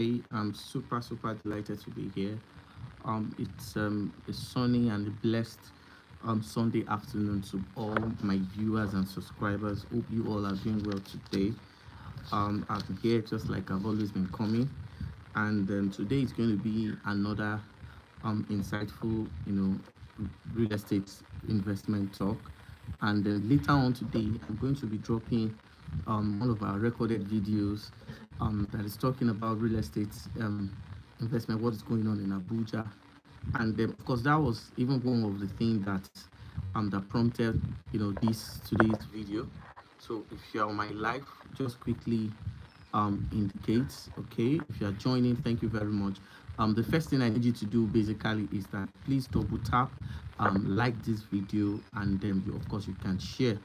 today. I'm super delighted to be here. It's a sunny and a blessed Sunday afternoon to all my viewers and subscribers. Hope you all are doing well today. I'm here just like I've always been coming, and today is going to be another insightful, real estate investment talk. And later on today, I'm going to be dropping one of our recorded videos that is talking about real estate investment, what is going on in Abuja. And of course, that was even one of the things that prompted this today's video. So if you're on my live, just quickly indicates. Okay, if you are joining, thank you very much. The first thing I need you to do basically is that please double tap like this video, and then of course you can share.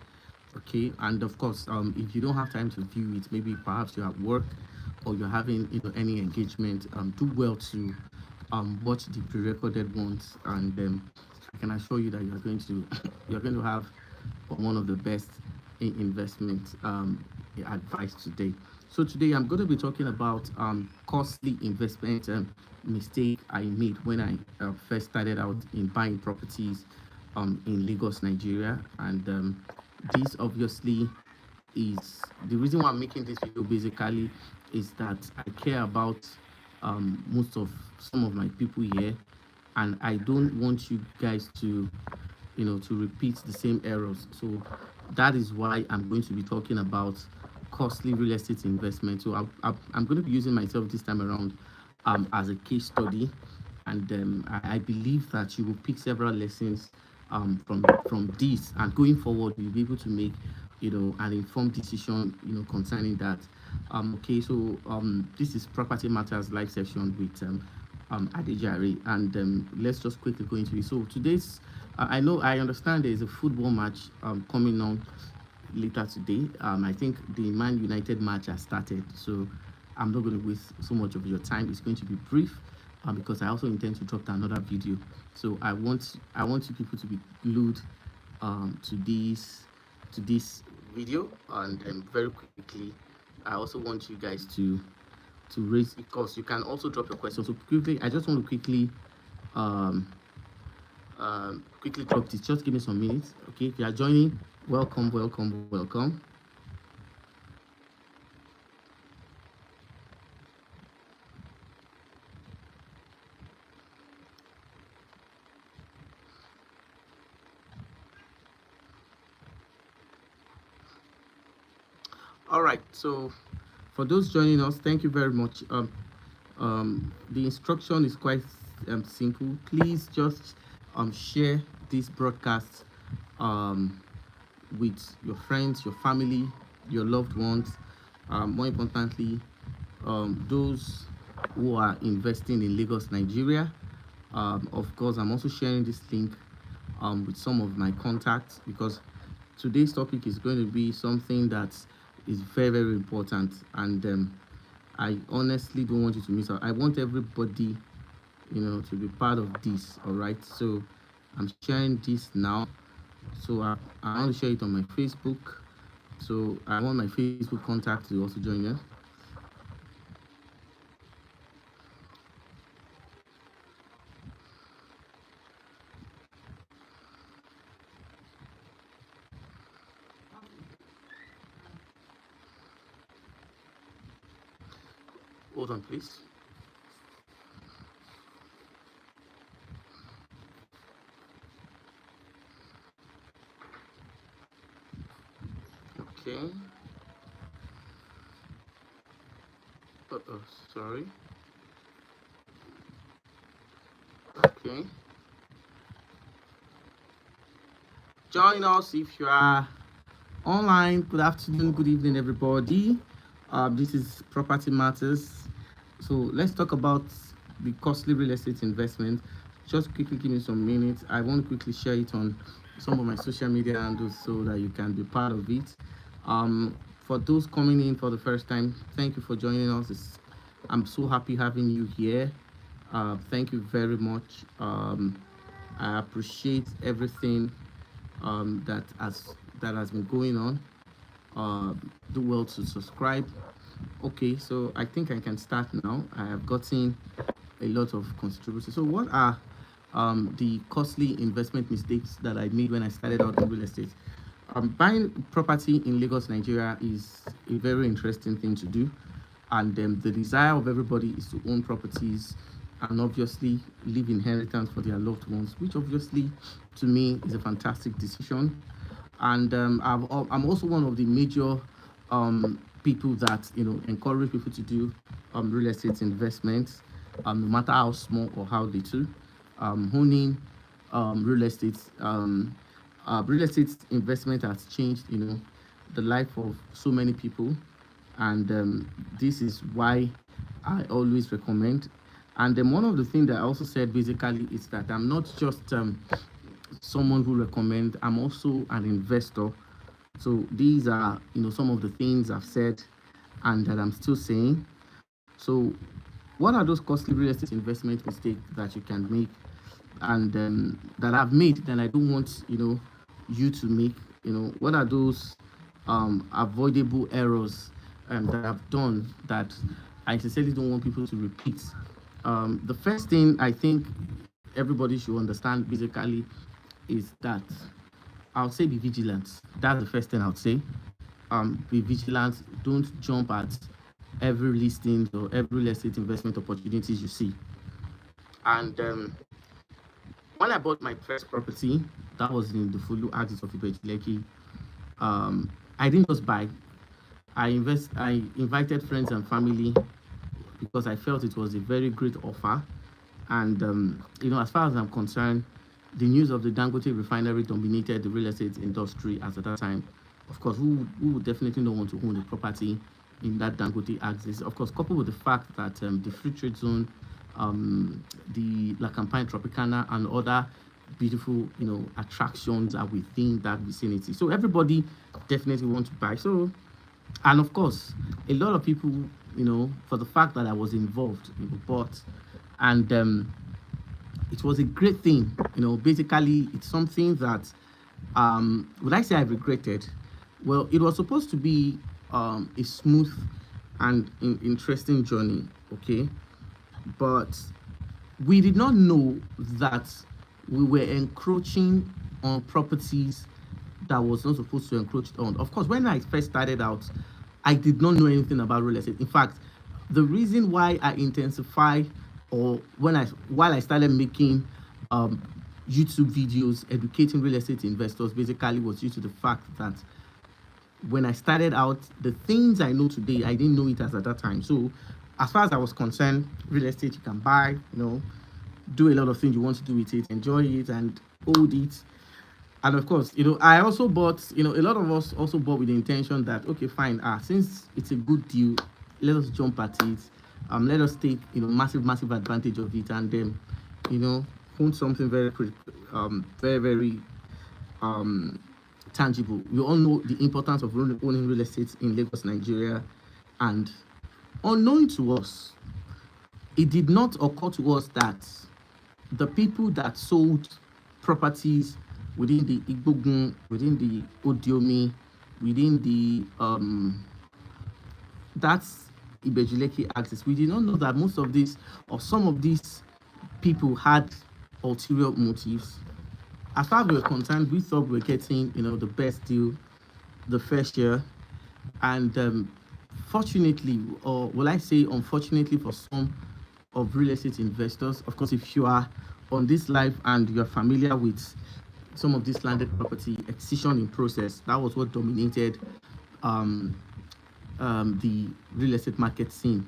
Okay, and of course if you don't have time to view it, maybe perhaps you're at work or you're having any engagement, do well to watch the pre-recorded ones, and I can assure you that you're going to you're going to have one of the best investment advice today. So today I'm going to be talking about costly investment mistake I made when I first started out in buying properties in Lagos, Nigeria. And this obviously is the reason why I'm making this video. Basically is that I care about most of some of my people here, and I don't want you guys to to repeat the same errors. So that is why I'm going to be talking about costly real estate investment. So I'm going to be using myself this time around as a case study, and I believe that you will pick several lessons from this, and going forward you'll be able to make an informed decision concerning that. Okay, so this is Property Matters live session with Adejare, and let's just quickly go into it. So today's I understand there is a football match coming on later today. I think the Man United match has started, so I'm not going to waste so much of your time. It's going to be brief because I also intend to drop another video. So I want you people to be glued to this video, and very quickly I also want you guys to raise, because you can also drop your questions. So quickly, I just want to quickly drop this. Just give me some minutes. Okay, if you are joining, welcome. All right, so for those joining us, thank you very much. The instruction is quite simple. Please just share this broadcast with your friends, your family, your loved ones. More importantly, those who are investing in Lagos, Nigeria. Of course, I'm also sharing this link with some of my contacts, because today's topic is going to be something that is very important, and I honestly don't want you to miss out. I want everybody to be part of this. All right, so I'm sharing this now. So I want to share it on my Facebook, so I want my Facebook contact to also join us. Hold on, please. Okay. Oh, sorry. Okay. Join us if you are online. Good afternoon, good evening, everybody. This is Property Matters. So let's talk about the costly real estate investment. Just quickly give me some minutes. I want to quickly share it on some of my social media handles so that you can be part of it. For those coming in for the first time, thank you for joining us. I'm so happy having you here. Thank you very much. I appreciate everything that has been going on. Do well to subscribe, Okay, so I think I can start now. I have gotten a lot of controversy. So, what are the costly investment mistakes that I made when I started out in real estate? Buying property in Lagos, Nigeria is a very interesting thing to do. And the desire of everybody is to own properties and obviously leave inheritance for their loved ones, which obviously to me is a fantastic decision. And I'm also one of the major people that encourage people to do real estate investments, no matter how small or how little. Owning real estate investment has changed, the life of so many people, and this is why I always recommend. And then one of the things that I also said basically is that I'm not just someone who recommend. I'm also an investor. So these are some of the things I've said and that I'm still saying. So what are those costly real estate investment mistakes that you can make and that I've made that I don't want you to make? What are those avoidable errors that I've done that I sincerely don't want people to repeat? The first thing I think everybody should understand basically is that I'll say be vigilant. That's the first thing I would say. Be vigilant. Don't jump at every listing or every real estate investment opportunities you see. And when I bought my first property, that was in the Fulu axis of Ibejileki, I didn't just buy. I invited friends and family because I felt it was a very great offer. And as far as I'm concerned, the news of the Dangote refinery dominated the real estate industry as at that time. Of course, who would definitely not want to own a property in that Dangote axis? Of course, coupled with the fact that the free trade zone, the La Campagne Tropicana, and other beautiful, attractions are within that vicinity. So everybody definitely wants to buy. So, and of course, a lot of people, for the fact that I was involved, bought, and it was a great thing. Basically, it's something that would I say I regretted? Well, it was supposed to be a smooth and interesting journey, okay? But we did not know that we were encroaching on properties that was not supposed to encroach on. Of course, when I first started out, I did not know anything about real estate. In fact, the reason why I intensified or while I started making YouTube videos educating real estate investors basically was due to the fact that when I started out, the things I know today, I didn't know it as at that time. So as far as I was concerned, real estate you can buy, do a lot of things you want to do with it, enjoy it and hold it. And of course, I also bought, a lot of us also bought with the intention that, okay, fine, since it's a good deal, let us jump at it. Let us take, massive advantage of it, and then, own something very, very tangible. We all know the importance of owning real estate in Lagos, Nigeria, and unknown to us, it did not occur to us that the people that sold properties within the Igbogun, within the Odiomi, within the that's Ibejileki axis, we did not know that most of these or some of these people had ulterior motives. As far as we were concerned, we thought we were getting, the best deal the first year, and fortunately, or will I say unfortunately for some of real estate investors, of course, if you are on this live and you're familiar with some of this landed property acquisition in process, that was what dominated the real estate market scene.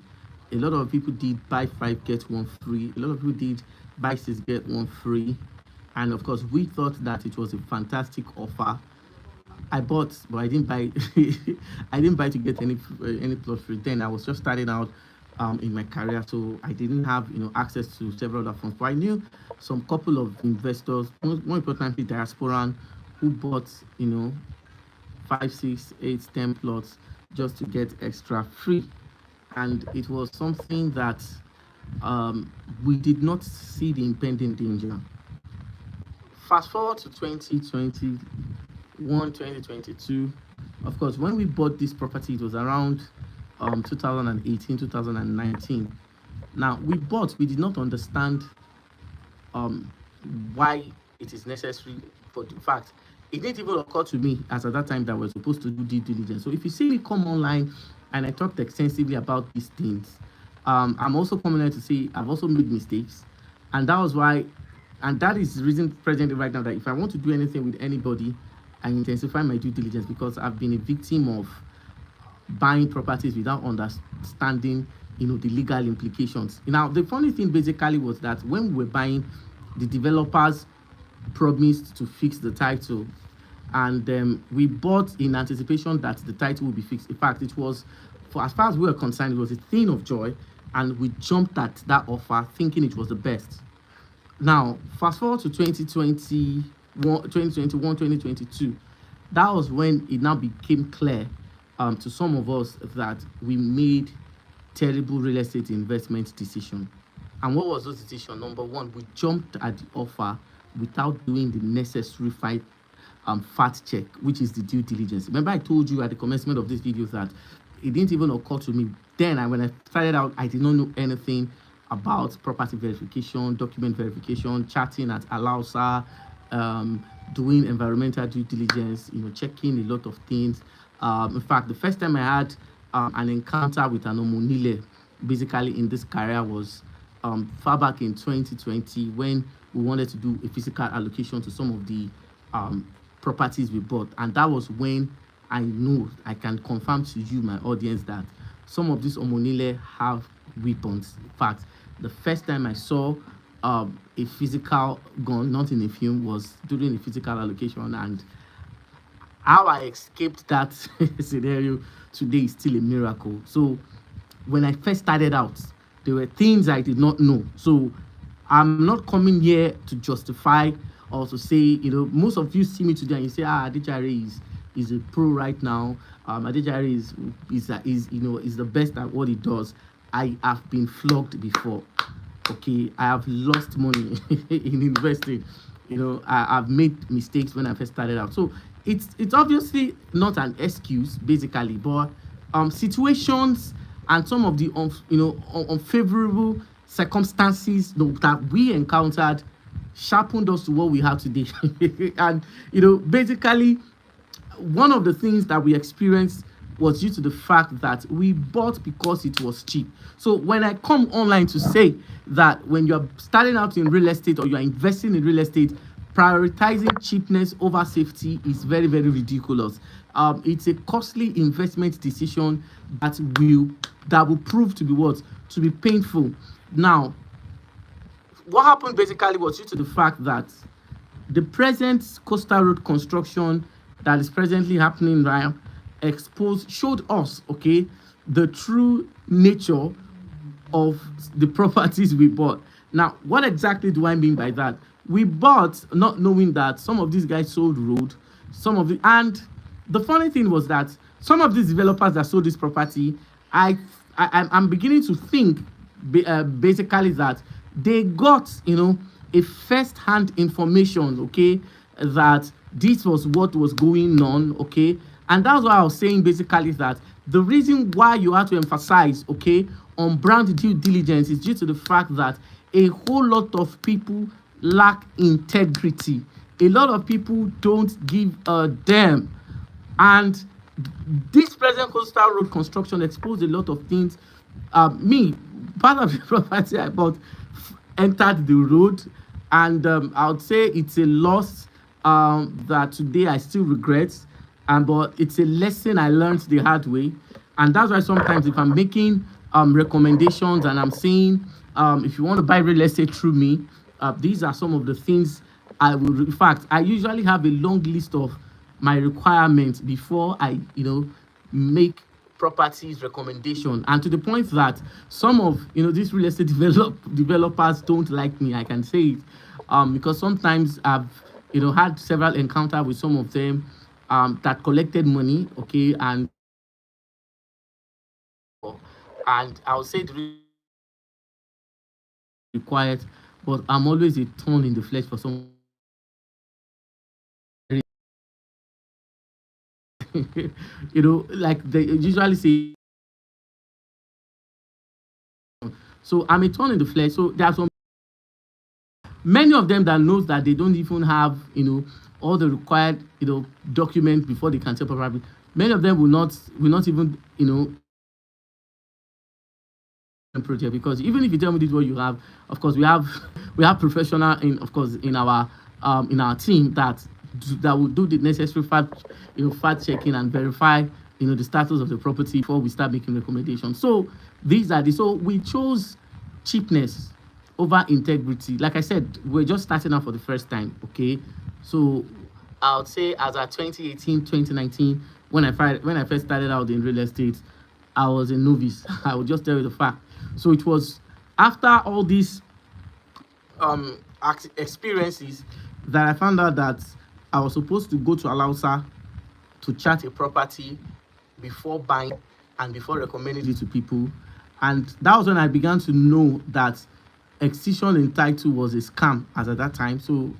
A lot of people did buy 5 get 1 free. A lot of people did buy 6 get 1 free, and of course we thought that it was a fantastic offer. I bought, but I didn't buy. I didn't buy to get any plot free. Then I was just starting out in my career, so I didn't have access to several other funds. But I knew some couple of investors, more importantly diasporan, who bought 5, 6, 8, 10 plots just to get extra free, and it was something that we did not see the impending danger. Fast forward to 2021, 2022. Of course, when we bought this property, it was around 2018, 2019. Now we did not understand um, why it is necessary. For the fact, it didn't even occur to me as at that time that we're supposed to do due diligence. So if you see me come online and I talked extensively about these things, I'm also coming here to say I've also made mistakes, and that was why, and that is the reason presently right now that if I want to do anything with anybody, I intensify my due diligence because I've been a victim of buying properties without understanding, the legal implications. Now, the funny thing basically was that when we were buying, the developers promised to fix the title, and we bought in anticipation that the title would be fixed. In fact, it was, for as far as we were concerned, it was a thing of joy, and we jumped at that offer thinking it was the best. Now, fast forward to 2022, that was when it now became clear to some of us that we made terrible real estate investment decision. And what was those decision? Number one, we jumped at the offer without doing the necessary fact check, which is the due diligence. Remember, I told you at the commencement of this video that it didn't even occur to me then. When I started out, I did not know anything about property verification, document verification, chatting at Alausa, doing environmental due diligence, checking a lot of things. In fact, the first time I had an encounter with an omonile, basically in this career, was far back in 2020 when we wanted to do a physical allocation to some of the properties we bought, and that was when I know I can confirm to you, my audience, that some of these omonile have weapons. In fact, the first time I saw a physical gun, not in a film, was during a physical allocation, and how I escaped that scenario today is still a miracle. So when I first started out, there were things I did not know. So I'm not coming here to justify or to say, most of you see me today and you say, Adejare is a pro right now. Adejare is the best at what he does. I have been flogged before. Okay, I have lost money in investing. I've made mistakes when I first started out. So it's obviously not an excuse, basically, but situations and some of the unfavorable circumstances that we encountered sharpened us to what we have today. And basically, one of the things that we experienced was due to the fact that we bought because it was cheap. So when I come online to say that when you're starting out in real estate or you're investing in real estate, prioritizing cheapness over safety is very, very ridiculous. It's a costly investment decision that will prove to be what? To be painful. Now, what happened basically was due to the fact that the present coastal road construction that is presently happening right showed us, okay, the true nature of the properties we bought. Now, what exactly do I mean by that? We bought not knowing that some of these guys sold road, and the funny thing was that some of these developers that sold this property, I'm beginning to think basically that they got a first-hand information, okay, that this was what was going on, okay. And that's why I was saying basically that the reason why you have to emphasize, okay, on brand due diligence is due to the fact that a whole lot of people lack integrity. A lot of people don't give a damn. And this present coastal road construction exposed a lot of things. Part of the property I bought entered the road, and I would say it's a loss that today I still regret. But it's a lesson I learned the hard way. And that's why sometimes if I'm making recommendations and I'm saying, if you want to buy real estate through me, these are some of the things I will. In fact, I usually have a long list of my requirements before I, make properties recommendation. And to the point that some of these real estate developers don't like me. I can say it because sometimes I've had several encounters with some of them that collected money, okay, and I'll say it really quiet, but I'm always a thorn in the flesh for some. Like they usually say, So I'm a thorn in the flesh. So there are some many of them that knows that they don't even have all the required documents before they can sell property. Many of them will not even project, because even if you tell me this is what you have, of course we have professional in our team that will do the necessary fact checking and verify the status of the property before we start making recommendations. So so we chose cheapness over integrity. Like I said, we're just starting out for the first time. Okay, so I would say as at 2018, 2019, when I first started out in real estate, I was a novice. I will just tell you the fact. So it was after all these experiences that I found out that I was supposed to go to Alausa to chart a property before buying and before recommending it to people. And that was when I began to know that excision in title was a scam as at that time. So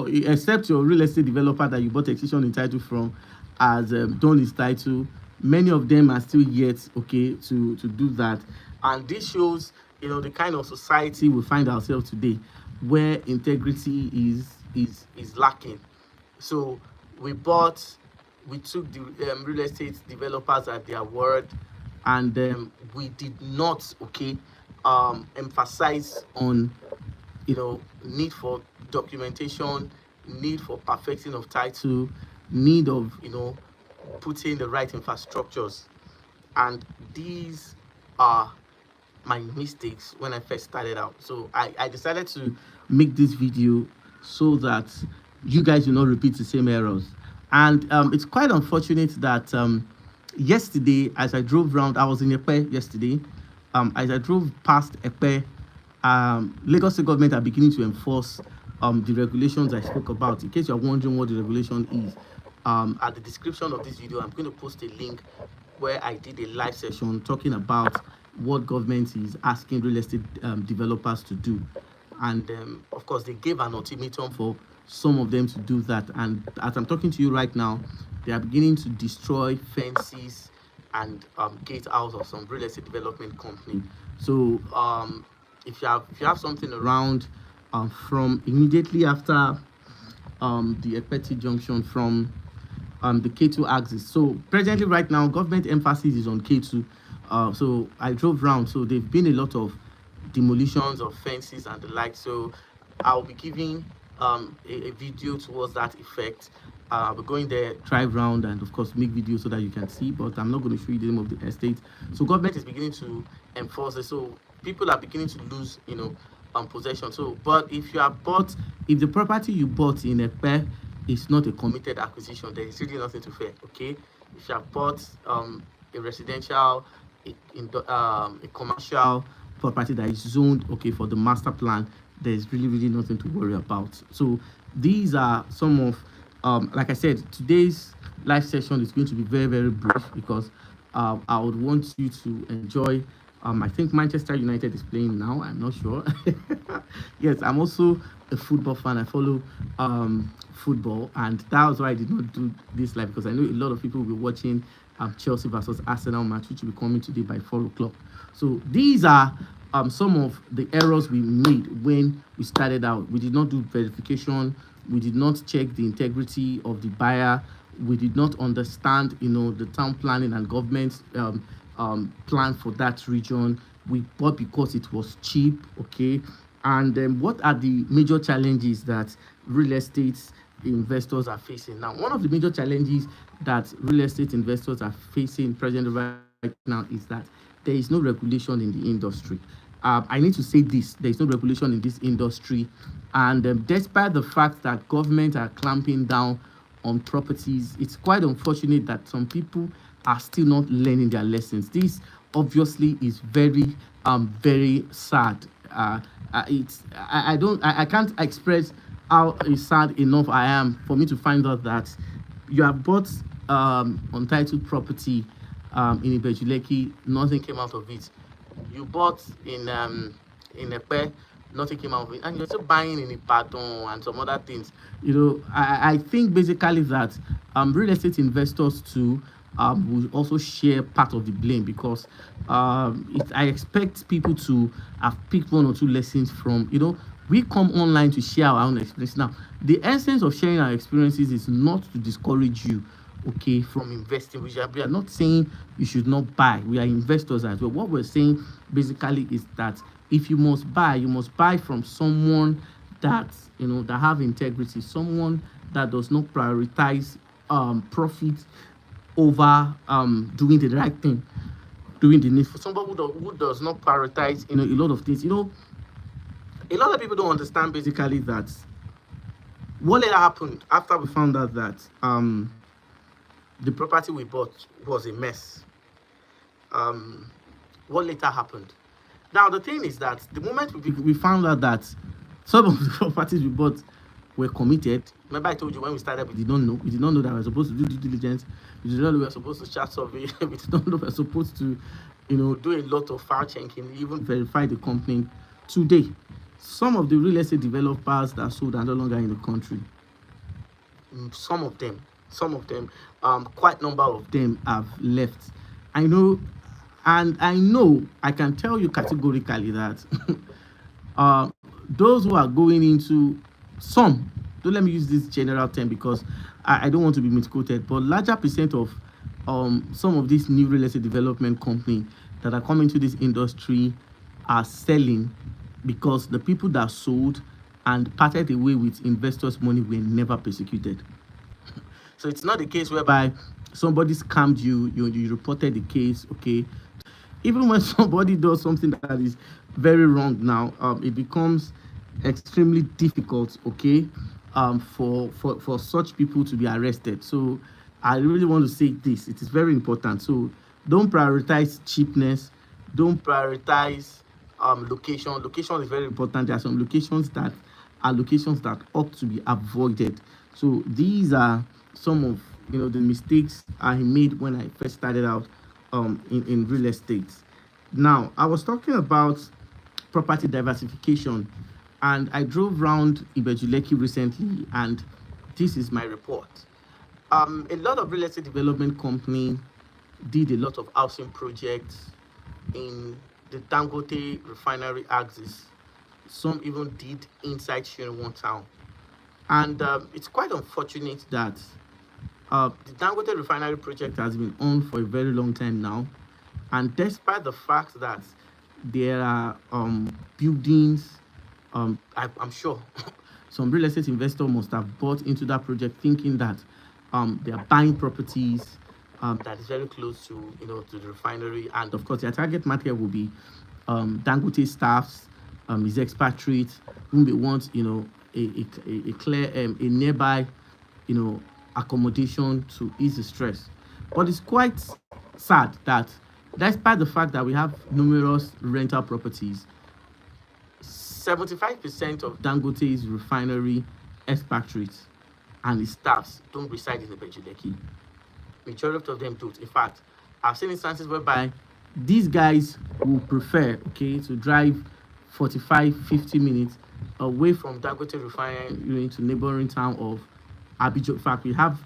except your real estate developer that you bought excision in title from has done his title, many of them are still yet to do that. And this shows the kind of society we find ourselves today, where integrity is lacking. So we took the real estate developers at their word, and we did not emphasize on need for documentation, need for perfecting of title, need of putting the right infrastructures. And these are my mistakes when I first started out. So I decided to make this video so that you guys will not repeat the same errors. And it's quite unfortunate that yesterday, as I drove around, I was in Epe yesterday. As I drove past Epe, Lagos State government are beginning to enforce the regulations I spoke about. In case you're wondering what the regulation is, at the description of this video, I'm going to post a link where I did a live session talking about what government is asking real estate developers to do. And of course, they gave an ultimatum for some of them to do that. And as I'm talking to you right now, they are beginning to destroy fences and gatehouse of some real estate development company. So if you have something around from immediately after the Ekpeti junction from the K2 axis. So presently right now, government emphasis is on K2. So I drove around. So there've been a lot of demolitions of fences and the like. So I'll be giving a video towards that effect. We're going there, drive around, and of course make videos so that you can see, but I'm not going to show you the name of the estate. So government is beginning to enforce it. So people are beginning to lose possession. So but if the property you bought in Epe is not a committed acquisition, there is really nothing to fear. Okay, if you have bought a residential, a commercial property that is zoned for the master plan, there is really nothing to worry about. So these are some of like I said, today's live session is going to be very brief, because I would want you to enjoy. I think Manchester United is playing now. I'm not sure. Yes, I'm also a football fan. I follow football, and that was why I did not do this live, because I know a lot of people will be watching Chelsea versus Arsenal match, which will be coming today by 4 o'clock. So these are some of the errors we made when we started out. We did not do verification. We did not check the integrity of the buyer. We did not understand the town planning and government plan for that region. We bought because it was cheap. Okay, and what are the major challenges that real estate investors are facing now? One of the major challenges that real estate investors are facing presently right now is that there is no regulation in the industry. I need to say this: there is no regulation in this industry, and despite the fact that government are clamping down on properties, it's quite unfortunate that some people are still not learning their lessons. This obviously is very sad. I can't express how sad enough I am for me to find out that you have bought untitled property in Ibejuleki, nothing came out of it. You bought in Epe, nothing came out of it, and you're still buying in Ibadan and some other things. I think basically that real estate investors too will also share part of the blame, because I expect people to have picked one or two lessons from, we come online to share our own experience. Now, the essence of sharing our experiences is not to discourage you, okay, from investing. We are not saying you should not buy. We are investors as well. What we're saying basically is that if you must buy, you must buy from someone that, that have integrity, someone that does not prioritize profit over doing the right thing, doing the needful. Somebody who does not prioritize, a lot of things. A lot of people don't understand basically that what later happened after we found out that the property we bought was a mess. What later happened? Now the thing is that the moment we found out that some of the properties we bought were committed. Remember I told you when we started, we did not know. We did not know that we were supposed to do due diligence. We did not know we were supposed to chart survey. We did not know we were supposed to, do a lot of file checking, even verify the company. Today, some of the real estate developers that sold are no longer in the country. Some of them, quite number of them have left. I know, and I can tell you categorically that those who are going into some, don't let me use this general term because I don't want to be misquoted, but larger percent of some of these new real estate development companies that are coming to this industry are selling because the people that sold and parted away with investors' money were never persecuted. So it's not the case whereby somebody scammed you, you reported the case, okay? Even when somebody does something that is very wrong now, it becomes extremely difficult, okay, for such people to be arrested. So I really want to say this. It is very important. So don't prioritize cheapness. Don't prioritize location. Location is very important. There are some locations that ought to be avoided. So these are some of the mistakes I made when I first started out in real estate. Now I was talking about property diversification, and I drove around Ibejuleki recently, and this is my report. A lot of real estate development company did a lot of housing projects in the Dangote refinery axis. Some even did inside Shinwan town. And it's quite unfortunate that the Dangote refinery project has been on for a very long time now. And despite the fact that there are buildings, I'm sure some real estate investor must have bought into that project thinking that they are buying properties that is very close to to the refinery, and of course their target market will be Dangote staffs, his expatriates, whom they want a clear a nearby accommodation to ease the stress. But it's quite sad that despite the fact that we have numerous rental properties, 75% of Dangote's refinery expatriates and his staffs don't reside in the Ibejuleki. Majority of them don't. In fact, I've seen instances whereby these guys will prefer, to drive 45-50 minutes away from Dangote refinery to neighboring town of Abuja. In fact, we have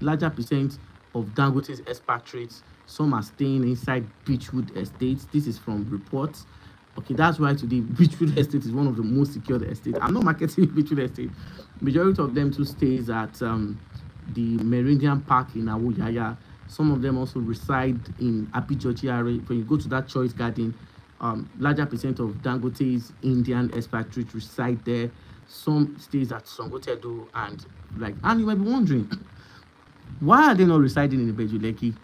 larger percent of Dangote's expatriates. Some are staying inside Beechwood estates. This is from reports. Okay, that's why today Beechwood estate is one of the most secured estates. I'm not marketing Beechwood estate. Majority of them too stays at the Meridian Park in Abuja. Some of them also reside in Abuja area. When you go to that Choice Garden, larger percent of Dangote's Indian expatriates reside there. Some stays at Songotedo, and you might be wondering, why are they not residing in the Ibejuleki,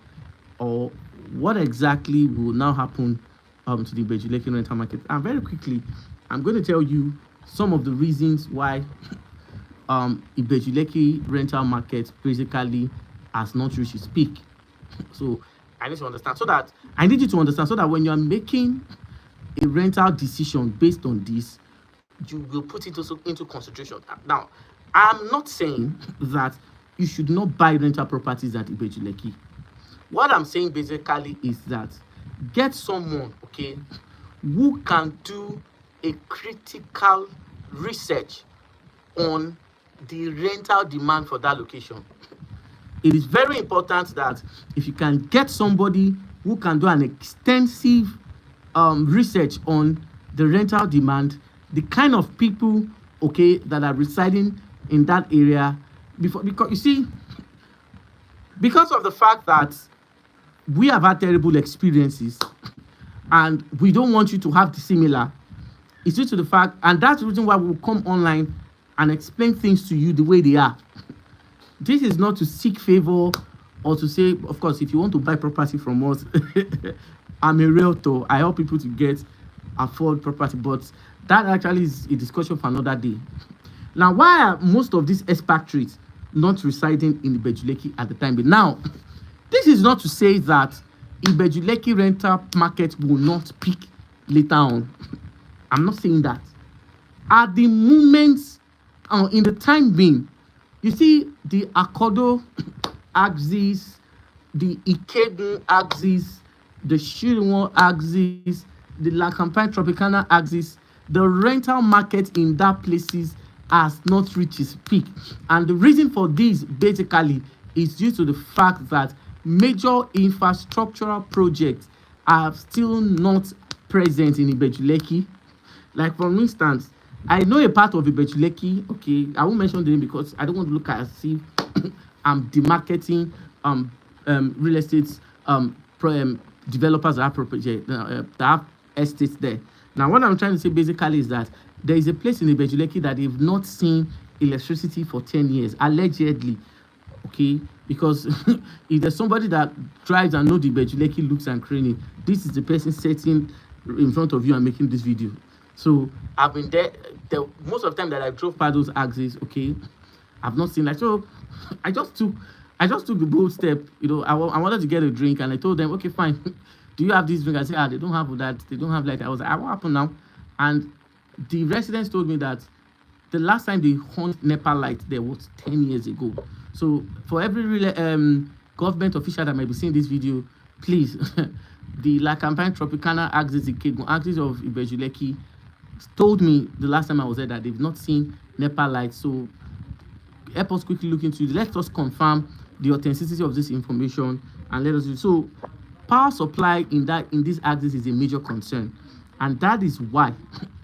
or what exactly will now happen to the Ibejuleki rental market? And very quickly, I'm going to tell you some of the reasons why Ibejuleki rental market basically has not reached its peak. So I need you to understand so that when you are making a rental decision based on this, you will put it also into consideration. Now, I'm not saying that you should not buy rental properties at Ibejuleki. What I'm saying basically is that get someone, who can do a critical research on the rental demand for that location. it is very important that if you can get somebody who can do an extensive research on the rental demand, the kind of people, okay, that are residing in that area, because you see, because of the fact that we have had terrible experiences and we don't want you to have the similar, it's due to the fact, and that's the reason why we'll come online and explain things to you the way they are. This is not to seek favor or to say, of course, if you want to buy property from us, I'm a realtor. I help people to afford property, but that actually is a discussion for another day. Now, why are most of these expatriates not residing in Ibeju-Lekki at the time? But now, this is not to say that Ibeju-Lekki rental market will not peak later on. I'm not saying that. At the moment, in the time being, you see the Akodo axis, the Ikegun axis, the Shirinwo axis, the La Campagne Tropicana axis, the rental market in that places has not reached its peak. And the reason for this basically is due to the fact that major infrastructural projects are still not present in Ibeju-Lekki. Like for instance, I know a part of Ibeju-Lekki, okay, I won't mention the name because I don't want to look at as if I'm demarketing real estate developers that have property that have estates there. Now, what I'm trying to say basically is that there is a place in Ibeju-Lekki that they've not seen electricity for 10 years, allegedly, okay? Because if there's somebody that drives and knows the Ibeju-Lekki looks and cranny, this is the person sitting in front of you and making this video. So I've been there most of the time that I drove by those axes, okay? I've not seen that. So I just took the bold step, you know. I wanted to get a drink and I told them, okay, fine. Do you have this drink? I said, they don't have that. They don't have light. I was like, what happened now? And the residents told me that the last time they hung NEPA light there was 10 years ago. So for every government official that might be seeing this video, please, the La Campagne Tropicana axis, the Kegun axis of Ibeju-Lekki, told me the last time I was there that they've not seen NEPA lights. So help us quickly look into it. Let us confirm the authenticity of this information and let us do so. Power supply in this axis is a major concern, and that is why,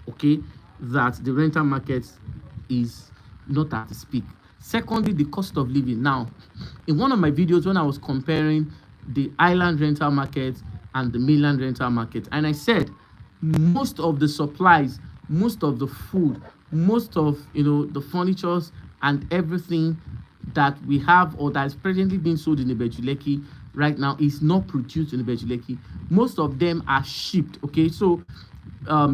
okay, that the rental market is not at its peak. Secondly, the cost of living. Now, in one of my videos when I was comparing the island rental market and the mainland rental market, and I said most of the supplies, most of the food, most of the furnitures and everything that we have or that is presently being sold in Ibeju-Lekki right now is not produced in Ibeju-Lekki. Most of them are shipped, okay? So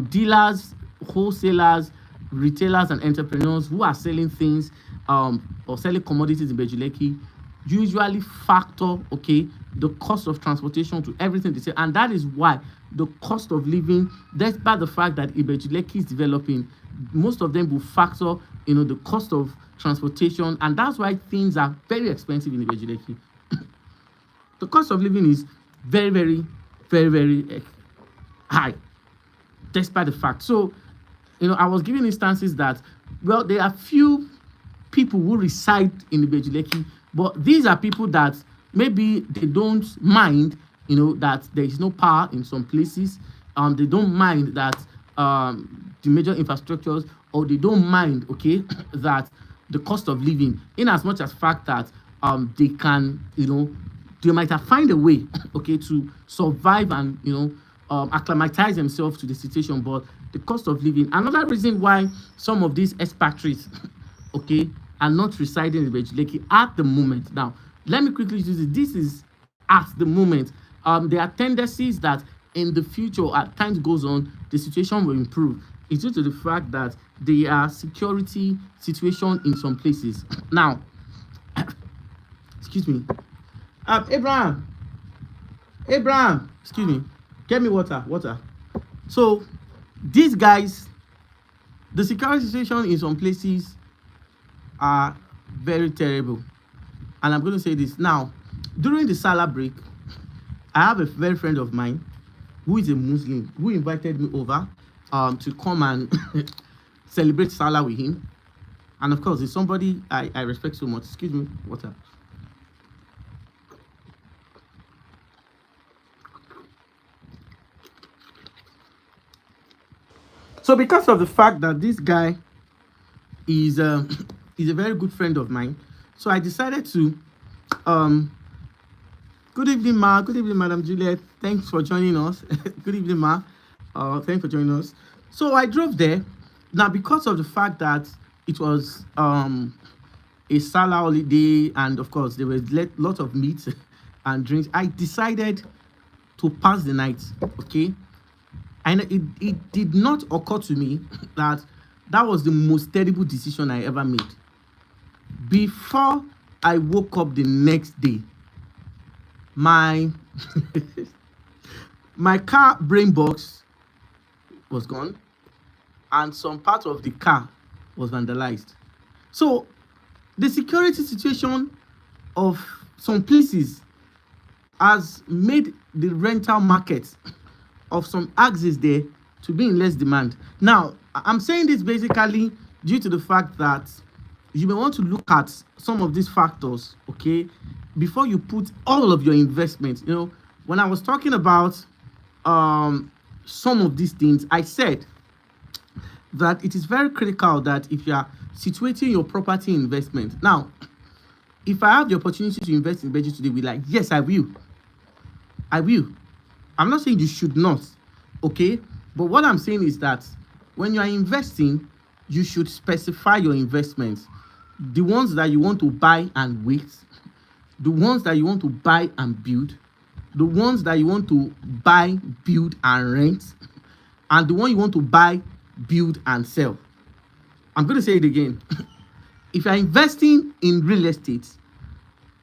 dealers, wholesalers, retailers and entrepreneurs who are selling things or selling commodities in Ibeju-Lekki usually factor, okay, the cost of transportation to everything they say, and that is why the cost of living, despite the fact that Ibeju-Lekki is developing, most of them will factor the cost of transportation, and that's why things are very expensive in Ibeju-Lekki. The cost of living is very, very, very, very high, despite the fact. So, I was giving instances that, well, there are few people who reside in Ibeju-Lekki, but these are people that maybe they don't mind, that there is no power in some places. They don't mind that the major infrastructures, or they don't mind, okay, that the cost of living, in as much as fact that they can, they might have find a way, okay, to survive and acclimatize themselves to the situation, but the cost of living. Another reason why some of these expatriates, okay, are not residing in Ibeju-Lekki at the moment. Now, let me quickly use it. This is at the moment. There are tendencies that in the future, as time goes on, the situation will improve. It's due to the fact that there are security situation in some places. Now, excuse me. Abraham, excuse me. Get me water. So, these guys, the security situation in some places are very terrible. And I'm going to say this now. During the Salah break, I have a very friend of mine who is a Muslim who invited me over to come and celebrate Salah with him. And of course, it's somebody I respect so much. Excuse me, water. So because of the fact that this guy is is a very good friend of mine, so I decided to um good evening, ma. Good evening, Madam Juliet. Thanks for joining us. Good evening, ma. Thanks for joining us. So I drove there. Now, because of the fact that it was a Salah holiday, and of course there was lot of meat and drinks, I decided to pass the night. Okay, and it did not occur to me that that was the most terrible decision I ever made. Before I woke up the next day, my my car brain box was gone, and some part of the car was vandalized. So the security situation of some places has made the rental market of some axes there to be in less demand. Now, I'm saying this basically due to the fact that you may want to look at some of these factors, okay, before you put all of your investments. You know, when I was talking about some of these things, I said that it is very critical that if you are situating your property investment. Now, if I have the opportunity to invest in Beji today, be like, yes, I will. I'm not saying you should not, okay? But what I'm saying is that when you are investing, you should specify your investments. The ones that you want to buy and wait, the ones that you want to buy and build, the ones that you want to buy, build and rent, and the one you want to buy, build and sell. I'm going to say it again. If you're investing in real estate,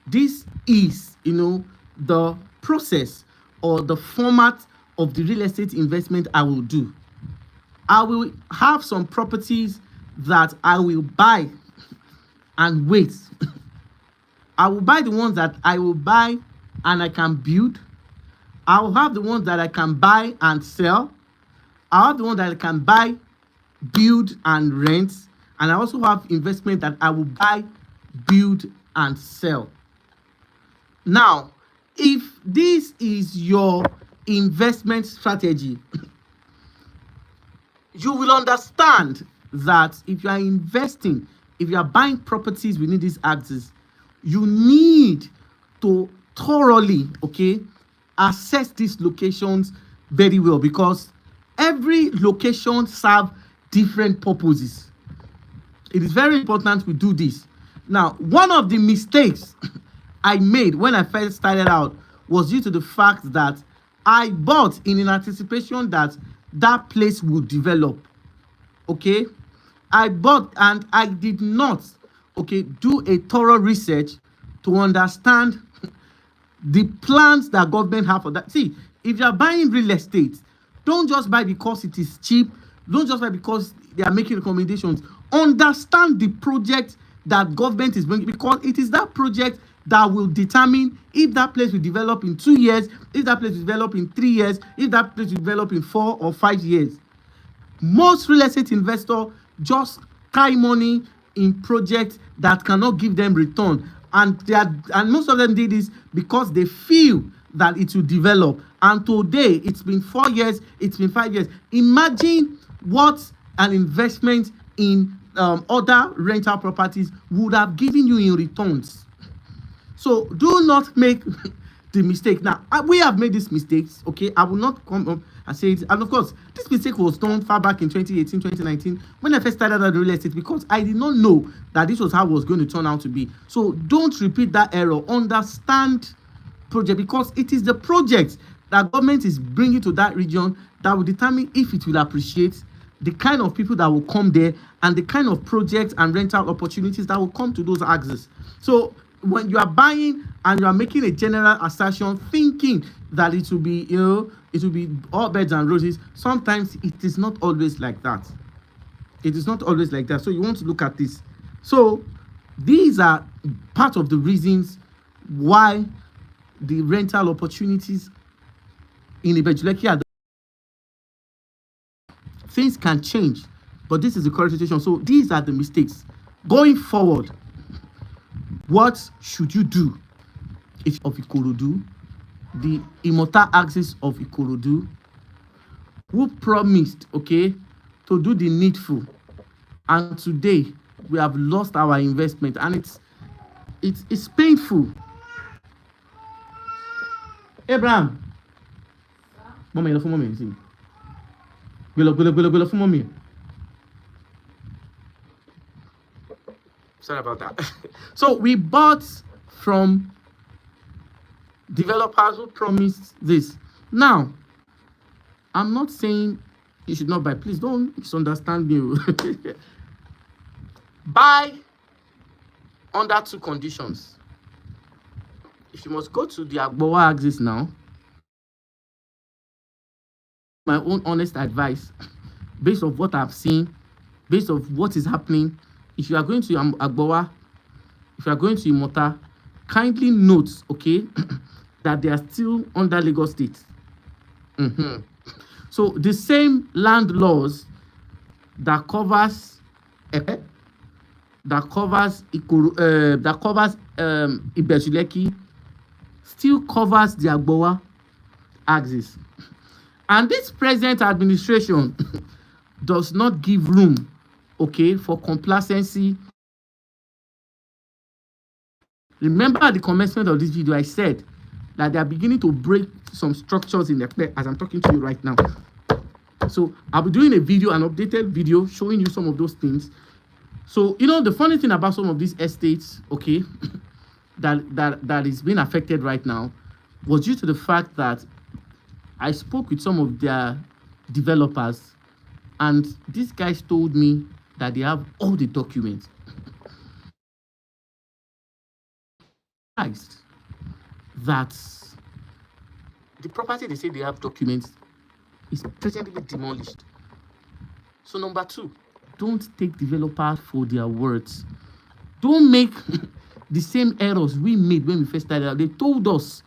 this is, the process or the format of the real estate investment I will do. I will have some properties that I will buy and wait. I will buy the ones that I will buy and I can build. I will have the ones that I can buy and sell. I have the ones that I can buy, build and rent. And I also have investment that I will buy, build and sell. Now, if this is your investment strategy, you will understand that if you are investing, if you are buying properties within these axes, you need to thoroughly, assess these locations very well, because every location serves different purposes. It is very important we do this. Now, one of the mistakes I made when I first started out was due to the fact that I bought in anticipation that that place would develop. Okay, I bought and I did not do a thorough research to understand the plans that government have for that. See, if you are buying real estate, don't just buy because it is cheap. Don't just buy because they are making recommendations. Understand the project that government is bringing, because it is that project that will determine if that place will develop in 2 years, if that place will develop in 3 years, if that place will develop in 4 or 5 years. Most real estate investors just carry money in projects that cannot give them return, and most of them did this because they feel that it will develop. And today it's been 4 years, it's been 5 years. Imagine what an investment in other rental properties would have given you in returns. So do not make the mistake. Now, we have made these mistakes, I will not come up and say it. And of course, this mistake was done far back in 2018, 2019, when I first started at real estate, because I did not know that this was how it was going to turn out to be. So don't repeat that error. Understand project, because it is the project that government is bringing to that region that will determine if it will appreciate, the kind of people that will come there, and the kind of projects and rental opportunities that will come to those axes. So when you are buying and you are making a general assertion thinking that it will be, it will be all beds and roses, sometimes it is not always like that. It is not always like that. So you want to look at this. So these are part of the reasons why the rental opportunities in Ibejuleki are. Things can change, but this is the current situation. So these are the mistakes. Going forward, what should you do if of Ikorodu, the immortal axis of Ikorodu, who promised, to to do the needful, and today we have lost our investment, and it's painful. Abraham, mommy, love for mommy. See, we love for mommy. Sorry about that. So we bought from developers who promised this. Now, I'm not saying you should not buy. Please don't misunderstand me. Buy under 2 conditions. If you must go to the Agbowa axis now, my own honest advice, based on what I've seen, based on what is happening, if you are going to Agbowa, if you are going to Imota, kindly note, okay, that they are still under Lagos State. So the same land laws that covers Ibejuleki still covers the Agbowa axis. And this present administration does not give room, okay, for complacency. Remember at the commencement of this video, I said that they are beginning to break some structures in the play as I'm talking to you right now. So I'll be doing a video, an updated video, showing you some of those things. So, you know, the funny thing about some of these estates, okay, that is being affected right now was due to the fact that I spoke with some of their developers, and these guys told me that they have all the documents. That the property they say they have documents is presently demolished. So number 2, don't take developers for their words. Don't make the same errors we made when we first started out. They told us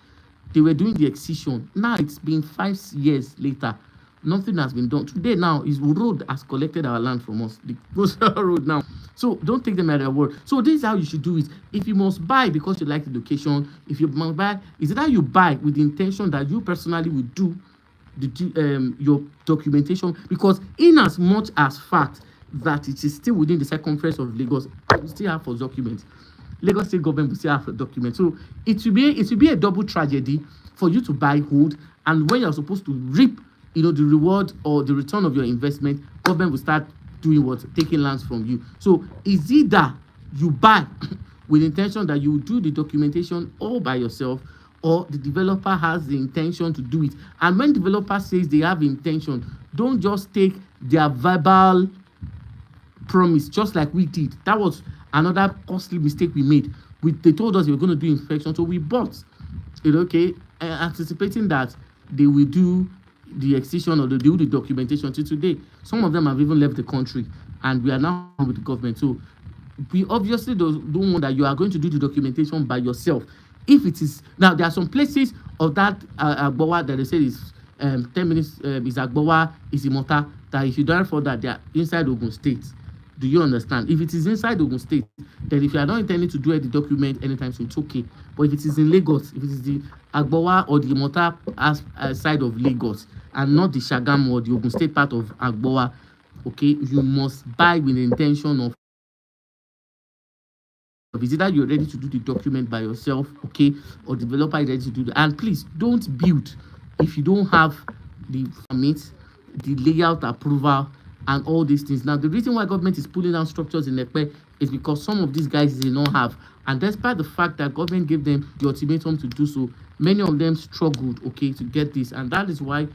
they were doing the excision. Now it's been 5 years later. Nothing has been done. Today now is road has collected our land from us. The coastal road now. So don't take them at their word. So this is how you should do it. If you must buy because you like the location, if you must buy, is it that you buy with the intention that you personally will do your documentation? Because in as much as fact that it is still within the circumference of Lagos, we still have for documents. Lagos State government will still have a document. So it will be a double tragedy for you to buy, hold, and when you're supposed to reap, you know, the reward or the return of your investment, government will start doing what? Taking lands from you. So it's either you buy with the intention that you do the documentation all by yourself, or the developer has the intention to do it. And when developer says they have intention, don't just take their verbal promise, just like we did. That was another costly mistake we made. They told us they were going to do inspection, so we bought, you know, okay, anticipating that they will do the excision or they do the documentation. Till today, some of them have even left the country, and we are now with the government. So we obviously don't want that you are going to do the documentation by yourself. If it is now, there are some places of that Agbowa that they say is 10 minutes is Agbowa, is Imota, that if you don't for that, they are inside Ogun State. Do you understand? If it is inside Ogun State, then if you are not intending to do the document anytime soon, it's okay. But if it is in Lagos, if it is the Agbowa or the Imota side of Lagos, and not the Shagamu or the Ogun State part of Agbowa, okay, you must buy with the intention of is either you're ready to do the document by yourself, okay, or developer is ready to do that. And please don't build if you don't have the permit, the layout approval, and all these things. Now, the reason why government is pulling down structures in Ekpe is because some of these guys they don't have, and despite the fact that government gave them the ultimatum to do so, many of them struggled, okay, to get this, and that is why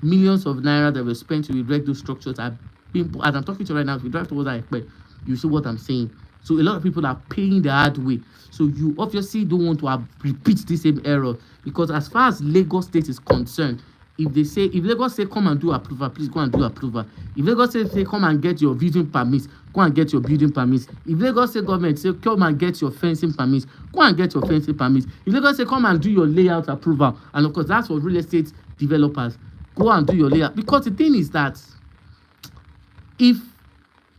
millions of naira that were spent to erect those structures are being. As I'm talking to you right now, if you drive towards Ekpe, you see what I'm saying. So a lot of people are paying the hard way. So you obviously don't want to repeat the same error, because as far as Lagos State is concerned, if Lagos say come and do approval, please go and do approval. If Lagos say come and get your building permits, go and get your building permits. If Lagos say government say come and get your fencing permits, go and get your fencing permits. If Lagos say come and do your layout approval, and of course that's for real estate developers, go and do your layout. Because the thing is that if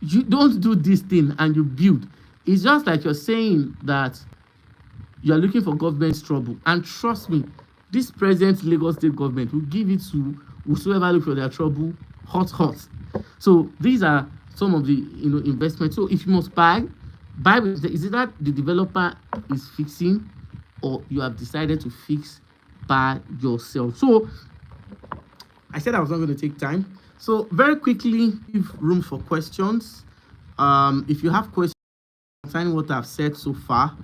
you don't do this thing and you build, it's just like you're saying that you're looking for government's trouble. And trust me, this present Lagos State government will give it to whosoever look for their trouble hot. So these are some of the investments. So if you must buy with is it that the developer is fixing, or you have decided to fix by yourself. So I said I was not going to take time. So very quickly, give room for questions. If you have questions concerning what I've said so far,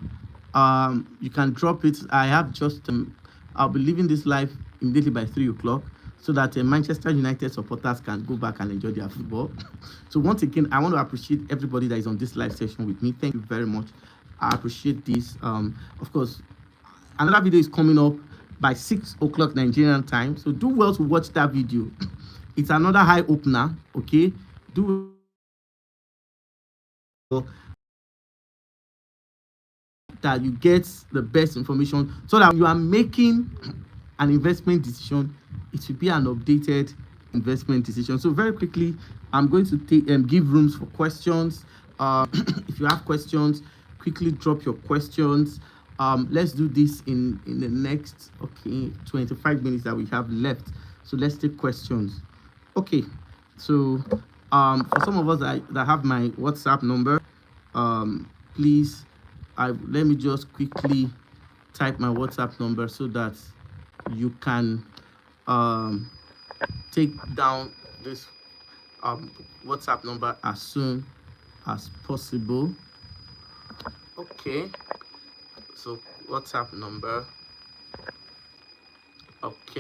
you can drop it. I have just I'll be leaving this live immediately by 3 o'clock, so that Manchester United supporters can go back and enjoy their football. So once again, I want to appreciate everybody that is on this live session with me. Thank you very much. I appreciate this. Of course, another video is coming up by 6 o'clock Nigerian time, so do well to watch that video. It's another eye opener. Okay, do that you get the best information, so that you are making an investment decision, it should be an updated investment decision. So very quickly, I'm going to give rooms for questions. If you have questions, quickly drop your questions. Let's do this in the next 25 minutes that we have left. So let's take questions. Okay, so for some of us that have my WhatsApp number, please let me just quickly type my WhatsApp number so that you can take down this WhatsApp number as soon as possible. Okay, so WhatsApp number. Okay.